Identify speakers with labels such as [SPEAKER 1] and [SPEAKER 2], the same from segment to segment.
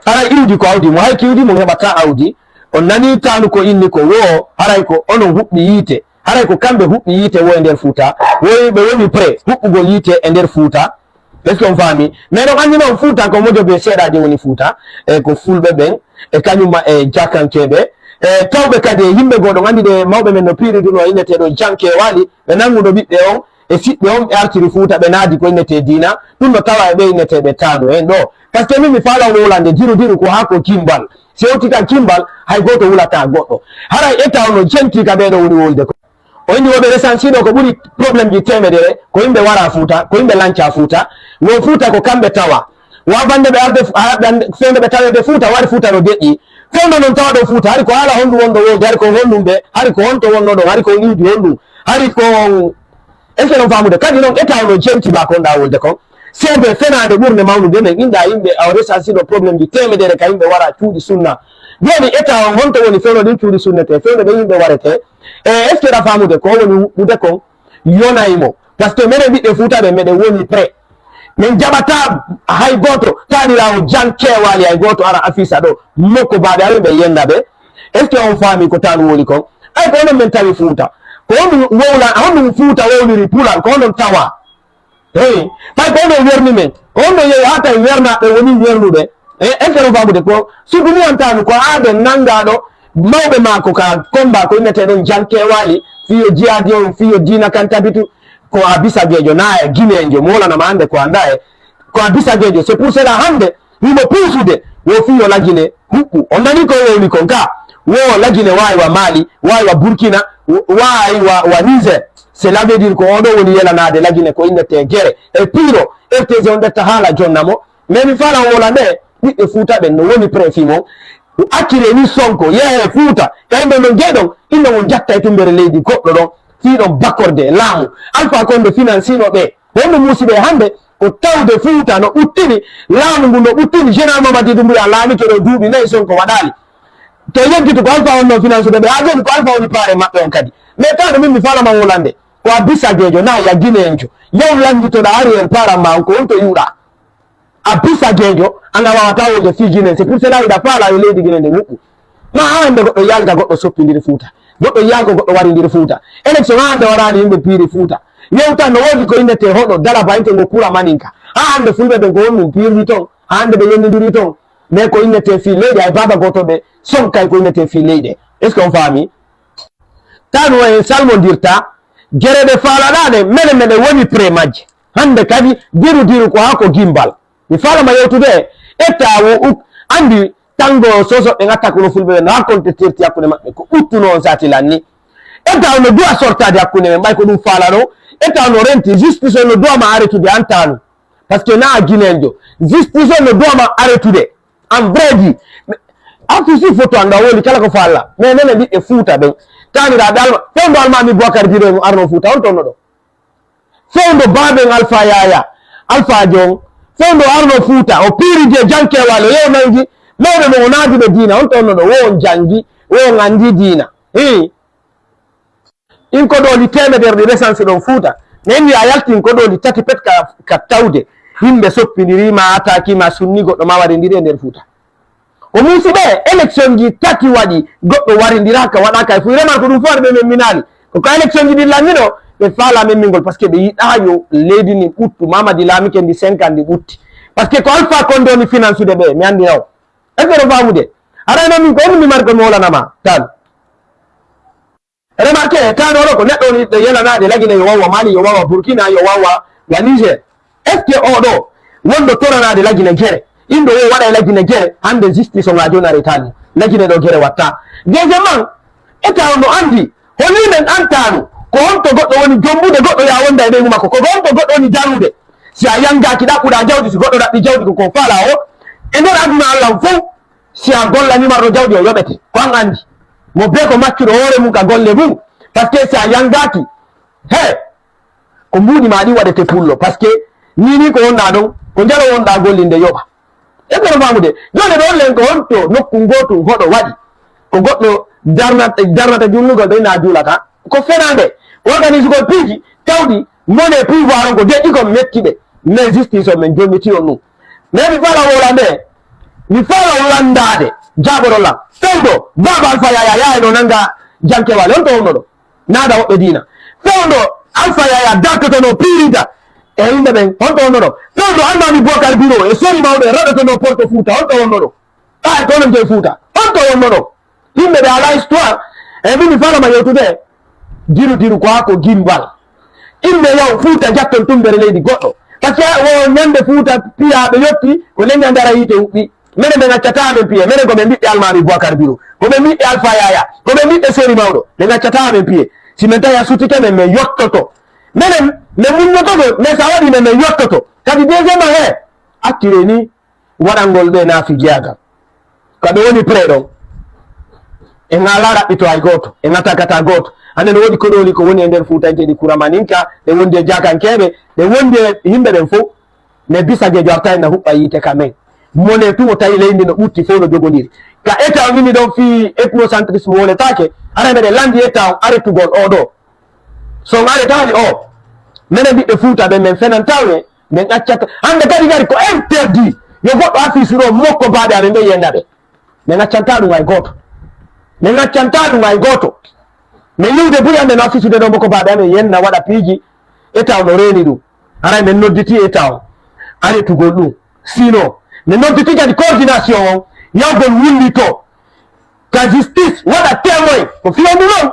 [SPEAKER 1] ara iudi ko audi mo hay kiudi mo hebata audi on nani tanu ko inni ko wo haray ko onon hubbi yite haray ko kambe hubbi yite wo e nder Fuuta wo be woni pre hubbugol yite e nder Fuuta est-ce qu'on fami mais non andi non Fuuta ko mojo be seedaade woni Fuuta e ko fulbe ben e kanyuma e jakankebe e tawbe kadi yimbe godo andi de mawbe men no piri duno inete do janke wali be nangudo bibbe on e fibbe on be artiri Fuuta be naadi ko inete dina dum no tawa be inete be tano en do parce que mi fala wolande diru ko hako kimbal sewtika kimbal hay goto wulata goddo haray eta no jenti ka be do woni wolde ko o indi wobe resansi do ko buri problem ji temedere ko yimbe wara Fuuta ko yimbe lanca Fuuta no Fuuta ko kambe tawa wa bande be arde fende be tawe de Fuuta wari Fuuta no deji fendo non tawa do Fuuta hari ko hala hondu wondo wo hari ko hondumbe hari ko honto wonno do hari ko liidi hondu hari ko ese non famude kadi non eta no jenti ba ko nda wolde ko sembe fenade burne mawnude men inda yimbe awre sansi do problem ji temedere ka yimbe wara cuudi sunna joni eta on honto woni feno din cuudi sunna te feno be yimbe warete est ce que la famude ko woni bude ko yonaymo parce que menen bidde Fuuta be mede woni pre men jabata hay goto tanirawo janke wali hay goto ara afisa do moko baabe ara be yenda be est ce que on fami ko tan woni ko ay ko non men tawi Fuuta ko on wowla on Fuuta wowliri pulan ko on tawa hey pay ko on werni men ko on yeyi hata werna be woni wernude est ce que on famude ko suguni antanu ko ade nangado mawbe mako ka komba ko inete don janke wali fiyo jiadi on fiyo dina kan tabitu ko abisa gejo na ginenjo mola na mande ko andaye ko abisa gejo c'est pour cela hande ni mo pusude wo fiyo lagine huku ondani ko woni ko ka wo lagine wai wa Mali wai wa Burkina wai wa Niger cela veut dire ko odo woni yela nade lagine ko inete gere e piro rtz on detta hala jonnamo mais mi fala wala ne ni Fuuta ben no woni prefimo akire ni Sonko yehe Fuuta kaybe no gedon inno mon jatta e tumbere leydi goddo don fi don bakorde laamu Alpha Condé financino be wono musibe hande ko tawde Fuuta no uttini laamu ngu no uttini général Mamadi Doumbouya laami to do duubi nay Sonko wadali to yeggito ko Alpha on no finance be ajen ko Alpha on pare mabbe on kadi mais tan min mi fala ma wolande ko abisa gejo na ya ginenjo yow langito da arrière para ma ko on to yuda abisa gejo anga wawata wonde fi ginen c'est pour cela ida pala yo leydi ginen de mukku ma hande goddo yalga goddo soppindiri Fuuta goddo yalgo goddo warindiri Fuuta election hande warani yimbe piiri Fuuta yewta no wodi ko indete hodo dara baynte ngo kura maninka hande fulbe be gonu piiri ton hande be yendindiri ton mais ko indete fi leydi ay baba goto be sonkay ko indete fi leydi est ce qu'on fami tanu en salmondirta gerede falanade mele woni premaji hande kadi diru ko hako gimbal mi fala ma yewtude etawo andi tango soso be ngata ko fulbe na konte terti akune mabbe ko uttuno on sati lanni etawo no dua sortade akune me bay ko dum fala no etawo no renti justice no do ma arretude antanu parce que na ginenjo justice no do ma arretude am bredi afisi photo anda woni kala ko falla mais nene bi e Fuuta be tanira dal fondo alma mi Boubacar Diro arno Fuuta on tonno do fondo babe Alpha Yaya Alpha Jong fondo arno Fuuta o piri je janke walo yo nangi mawbe mo naadi be dina on tonno do wo jangi wo ngandi dina in ko do li temeder di resansi don Fuuta nen ya yaltin ko do li tati pet ka tawde himbe soppindiri ma ataki ma sunni goddo ma warindiri e nder Fuuta o musibe election ji tati wadi goddo warindira ka wada ka fu rema ko dum forbe men minali ko election ji dillamino be fala men mingol parce que be yida yo leydi ni uttu Mamadi Lami ken di 50 utti parce que ko Alpha Condé ni finance de be mi andi naw e ko famude ara na min ko mi marko mola nama tan remarque tan ro ko neddo ni de yela na de lagine yo wawa Mali yo wawa Burkina yo wawa ya Niger est ce odo wondo torana de lagine gere indo wo wada lagine gere hande justice on ajona retani lagine do gere watta deuxièmement eta no andi honi men antanu ko honto goddo woni jombude goddo ya wonda e be mako ko honto goddo woni darude si a yanga ki da kuda jawdi si goddo dabbi jawdi ko fala o e nder aduna Allah fu si a golla ni marro jawdi o yobete ko an andi mo be ko makkido hore mun ka golle mum parce que si a yanga ki he ko mbudi ma di wadete pullo parce que ni ko wonda don ko jalo wonda gollinde yoba e ko famude jone do len ko honto nokku ngotu hodo wadi ko goddo darnata junnugo be na julata ko fenande organise ko piji tawdi mone pouvoir ko deji ko mettibe mais justice o men jomiti on nu mais bi fala wala be mi fala landade jaboro la fendo baba alfa ya no nanga janke wale on to onodo nada wobbe dina fendo alfa ya dakto no pirida e inde ben on to onodo fendo almami bokar biro e sori mawde radato no porto futa on to onodo to non je futa on to onodo himbe be ala histoire e mi fala ma yotude diru ko ako gimbal imbe yaw futa jatton tumbere leydi goddo parce que o nyande futa piya be yotti ko lenga ndara yite ubbi mene be ngaccata men piye mene ko be bidde almami Boubacar Biro ko be bidde Alpha Yaya ko be bidde Seri Mawdo be ngaccata men piye si men taya sutike men me yottoto mene me munnoto do me sawadi men me yottoto kadi deuxième he attire ni wadangol be na fi giaga kado woni predo e ngalara ito ay goto e ngata kata goto anen wodi ko doli ko woni e nder fuutanje di kuramaninka de wonde jakankebe de wonde himbe den fo ne bisage jorta na hubba yite kamen mone tu tay leydi no butti fo no jogodiri ka eta wini don fi ethnocentrisme wole take ara be landi eta aretugol odo so ngare tani o mene bidde fuuta be men fenan tawne men accata hande kadi gari ko interdit yo goddo afisiro mokko baade are be yendabe men accanta dum ay goto men accanta dum ay goto men yude buri ande no afisude do mokko baade ame yenna wada piji eta no reni dum ara men nodditi eta aretugol dum sino ne nodditi di coordination yagol wullito ka justice wada témoin ko fiyo non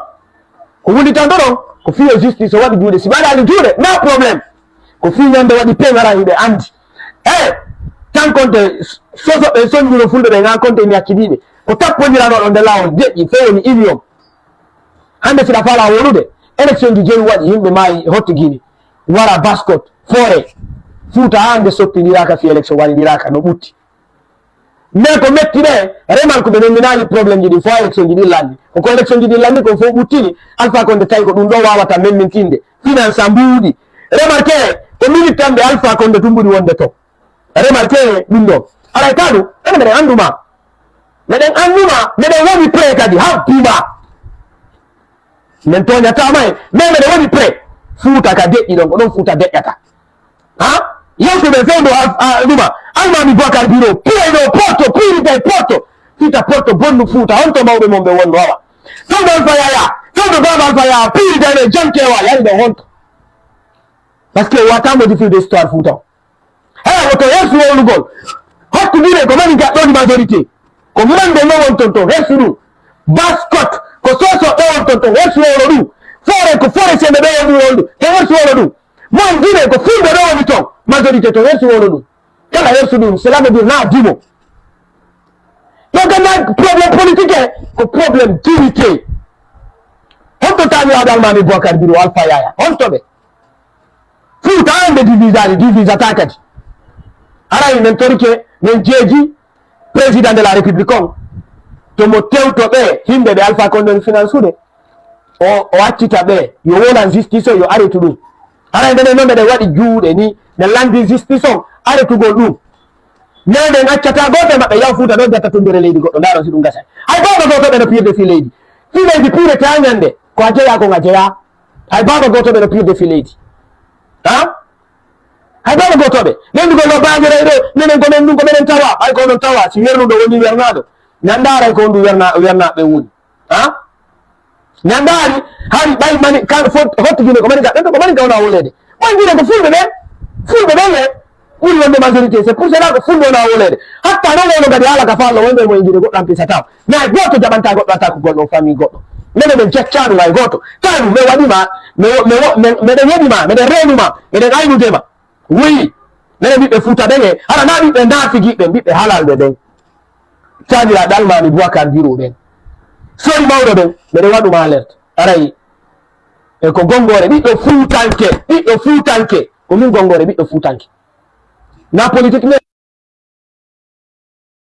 [SPEAKER 1] ko wullitando non ko fiyo justice wadi juude si bada ali juude no problem ko fiyo nyande wadi pengara hibe andi tan konte soso be sonjuro fulbe be ngan konte mi akkidibe ko tappondira no don de lawol deji fewni idiom hande sila fala wolude election di jeru wadi himbe mai hottugini wara bascot fore futa hande sottiniraka fi election waɗiɗiraka no ɓutti mais ko mettide reman ko ɓe nominali probléme ji ɗi fo élection ji ɗi landi koko élection ji ɗi landi ko fo ɓuttini Alpha Condé tawi ko ɗum ɗo wawata memmintinde finance a mbuuɗi remarque ko minute tan ɓe Alpha Condé tumbuɗi wonde to remarque ɗum ɗo aray ka ɗum ene meɗen anduma meɗen woni pré kadi habbima min toñatama e mais meɗen woni pré fuuta ka deƴƴi ɗon ko ɗon fuuta deƴƴata yonko ɓe fewdo ɗuma almami Boubacar Biro pireɗo porto piride porto fita porto bonnu fuuta honto mawɓe mon ɓe wonno wawa fewdo Alpha Yaya fewdo baba Alpha Yaya piride jankewa yari ɗo honto par ce que wata modifiude histoire fuuta o woto hersu wolugol hokkudire ko mani gaɗɗoni majorité ko mande no won ton to hersu ɗum bascot ko soso ɗo won ton to hersu wolo ɗum fore ko fore sembe ɗo woni wondu to hersu wolo ɗum mon dire ko fulɓe ɗo woni ton majorité to hersu wolo ɗum kala hersu ɗum cela veut dire na dimo donc na probléme politique ko probléme d'unité honto tani waɗa almami Boubacar Biro Alpha Yaya honto ɓe fuuta ande divisata kadi arayi men torike men jeeji président de la république on tomo tewto ɓe himɓe ɓe Alpha Condé finance ude o accita ɓe yo wonan justice o yo aretu ɗum aray ndene noon ɓeɗen waɗi juuɗe ni ne landi justice on aretugol ɗum nenen accata goto maɓɓe yaw fuuta ɗo jatta tondire leydi goɗɗo ndaɗon si ɗum gasa hay baba goto ɓe no pirde fi leydi pirete ha ñande ko a jeeya ko a jeeya hay baba goto ɓe no pirde fi leydi hay baba gotoɓe lendugol no bagere ɗo nenen ko men ɗum ko menen tawa hay ko non tawa si wernuɗo woni wernaɗo ñandaray ko ndu wernaɓe woni ñandari hari ɓay mani hottugine ko mani gaɗɗen to ko mani gawna wolede ɓoyguine ko fulɓe ɓen ɓe ɓuri wonde majorité c'est pour cela ko fulɓe wona wolede hatta non wayno kadi haala ka fallo wonɓe mo guine goɗɗo ampisata mais goto jaɓanta goɗɗo attaque goɗɗo famille goɗɗo minen min jeccaɗum hay goto tanu mi waɗima meɗen yoɓima meɗen renuma meɗen aynudema oui minen ɓiɓɓe fuuta ɓen e hara na ɓiɓɓe naafigiɓɓe ɓiɓɓe halalɓe ɓen caniraɗo almami Boubacar Biro ɓen sori mawɗo ɓen meɗen waɗuma alerte arayi e ko gongore ɓiɗɗo fuutanke ko min gongore ɓiɗɗo fuutanke na politique